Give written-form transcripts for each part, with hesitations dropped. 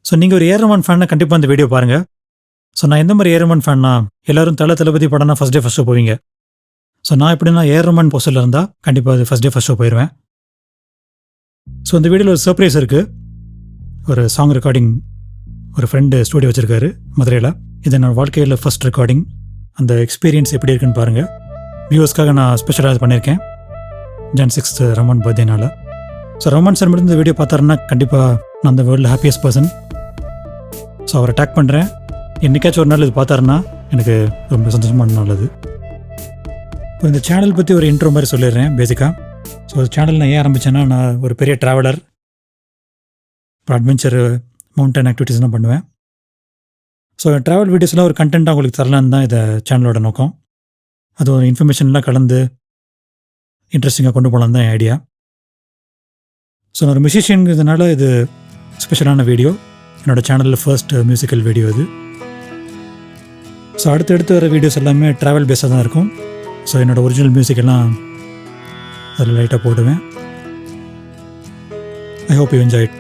So நீங்கள் ஒரு AR ஃபேன்னா கண்டிப்பாக அந்த வீடியோ பாருங்கள். ஸோ நான் எந்த மாதிரி ஏஆர் ஃபேன்னா, எல்லோரும் தளபதி படம்னா ஃபஸ்ட் டே ஃபஸ்ட் ஷோ போவீங்க. ஸோ நான் எப்படின்னா ஏஆர் போஸ்டரில் இருந்தால் கண்டிப்பாக அது ஃபஸ்ட் டே ஃபஸ்ட் ஷோ போயிடுவேன். ஸோ இந்த வீடியோவில் ஒரு சர்ப்ரைஸ் இருக்குது. ஒரு சாங் ரெக்கார்டிங் ஒரு ஃப்ரெண்டு ஸ்டூடியோ வச்சுருக்காரு மதுரையில். இது என்னோடய வாழ்க்கையில் ஃபஸ்ட் ரெக்கார்டிங். அந்த எக்ஸ்பீரியன்ஸ் எப்படி இருக்குன்னு பாருங்கள். வியூவர்ஸ்க்காக நான் ஸ்பெஷலாக பண்ணியிருக்கேன் Jan 6th ரமன் பர்த்டேனால. ஸோ ரமன் சார் மட்டும் இந்த வீடியோ பார்த்தாருன்னா கண்டிப்பாக நான் அந்த வேர்ல்டு ஹாப்பியஸ்ட் பர்சன். ஸோ அவரை டேக் பண்ணுறேன். என்றைக்காச்சும் ஒரு நாள் இது பார்த்தாருன்னா எனக்கு ரொம்ப சந்தோஷமான நாள் அது. இப்போ இந்த சேனல் பற்றி ஒரு இன்ட்ரோ மாதிரி சொல்லிடுறேன் பேசிக்காக. ஸோ சேனல் நான் ஏன் ஆரம்பித்தேன்னா, நான் ஒரு பெரிய ட்ராவலர், இப்போ அட்வென்ச்சர் மவுண்டன் ஆக்டிவிட்டீஸ்லாம் பண்ணுவேன். ஸோ ட்ராவல் வீடியோஸ்லாம் ஒரு கண்டென்ட்டாக உங்களுக்கு தரலான்னு தான் இதை சேனலோட நோக்கம். அது ஒரு இன்ஃபர்மேஷன்லாம் கலந்து இன்ட்ரெஸ்டிங்காக கொண்டு போகலான்னு தான் என் ஐடியா. ஸோ நான் ஒரு மியூசிஷியனுங்கிறதுனால இது ஸ்பெஷலான வீடியோ. என்னோடய சேனலில் ஃபர்ஸ்ட் மியூசிக்கல் வீடியோ இது. ஸோ அடுத்தடுத்து வர வீடியோஸ் எல்லாமே ட்ராவல் பேஸாக தான் இருக்கும். ஸோ என்னோடய ஒரிஜினல் மியூசிக் எல்லாம் அதில் லைட்டாக போடுவேன். I hope you enjoy it.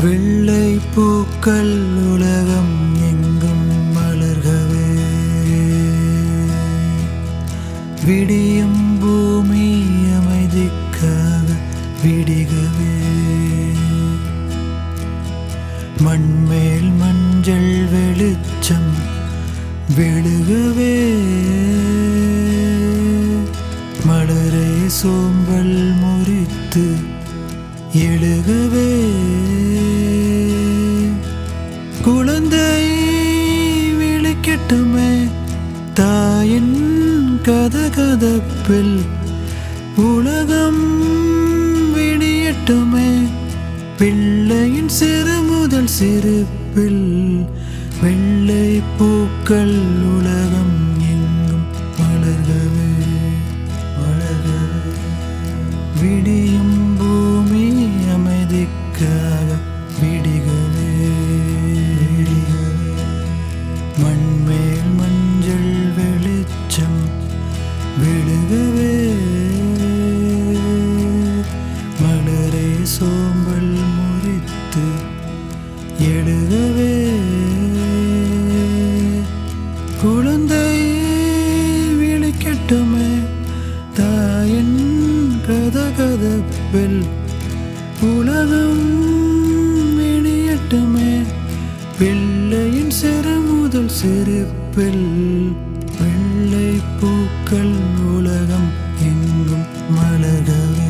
வெள்ளை பூக்கள் உலகம் எங்கும் மலர்கவே, விடியும் பூமி அமைதிக்காக விடிகவே, மண்மேல் மஞ்சள் வெளிச்சம் விழுகவே, மலரை சோம்பல் முறித்து எழுகவே, குழந்தை விழிக்கட்டுமே தாயின் கதகதப்பில், உலகம் விடியட்டுமே பிள்ளையின் சிறு முதல் சிரிப்பில், வெள்ளை பூக்கள் உலகம் எங்கும் மலர்கவே மலர்கவே, விடியும் பூமி அமைதிக்காக விடிகவே விடிகவே, மண்மேல் மஞ்சள் வெளிச்சம் விழுகவே, மலரை சோம்பல் முறித்து எழுகவே, குழந்தை விழிக்கட்டுமே தாயின் கதகதப்பில், உலகம் விடியட்டுமே பிள்ளையின் சிறு முதல் சிரிப்பில், வெள்ளை பூக்கள் உலகம் எங்கும் மலர்கவே.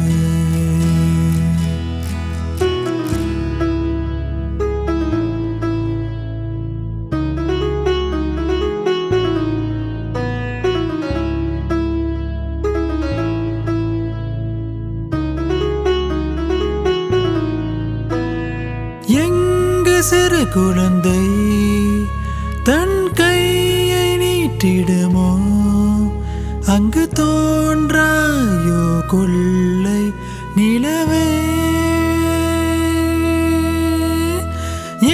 எங்கு சிறு குழந்தை தன் கையை நீட்டிடுமோ, அங்கு தோன்றாயோ கொள்ளை நிலவே,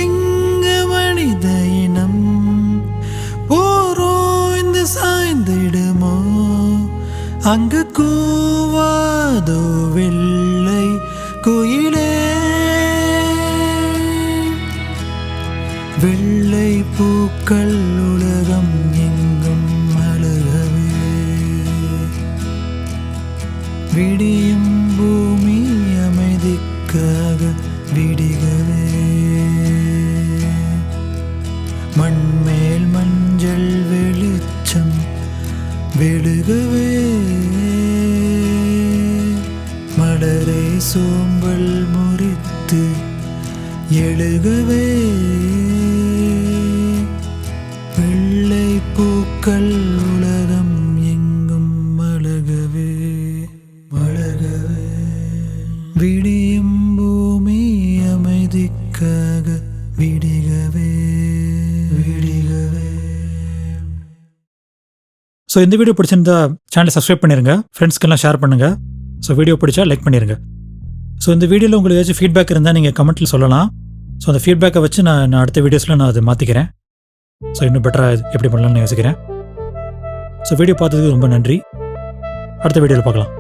எங்கு மனித இனம் போரோய்ந்து சாய்ந்திடுமோ, அங்கு கூவாதோ வெள்ளை குயிலே, வெள்ளை பூக்கள் உலகம் எங்கும் மலர்கவே, விடியும் பூமி அமைதிக்காக விடிகவே, மண்மேல் மஞ்சள் வெளிச்சம் விழுகவே, மலரை சோம்பல் முறித்து எழுகவே, வெள்ளை பூக்கள் உலகம் எங்கும் மலர்கவே மலர்கவே, விடியும் பூமி அமைதிக்காக விடிகவே விடிகவே. ஸோ இந்த வீடியோ பிடிச்சிருந்தா சேனலை சப்ஸ்கிரைப் பண்ணிடுங்க, ஃப்ரெண்ட்ஸ்க்கெல்லாம் ஷேர் பண்ணுங்கள். ஸோ வீடியோ பிடிச்சா லைக் பண்ணிடுங்க. ஸோ இந்த வீடியோவில் உங்களுக்கு ஏதாச்சும் ஃபீட்பேக் இருந்தால் நீங்கள் கமெண்ட்டில் சொல்லலாம். ஸோ அந்த ஃபீட்பேக்கை வச்சு நான் அடுத்த வீடியோஸில் நான் அதை மாற்றிக்கிறேன். ஸோ இன்னும் பெட்டராக எப்படி பண்ணலாம்னு யோசிக்கிறேன். ஸோ வீடியோ பார்த்ததுக்கு ரொம்ப நன்றி. அடுத்த வீடியோவில் பார்க்கலாம்.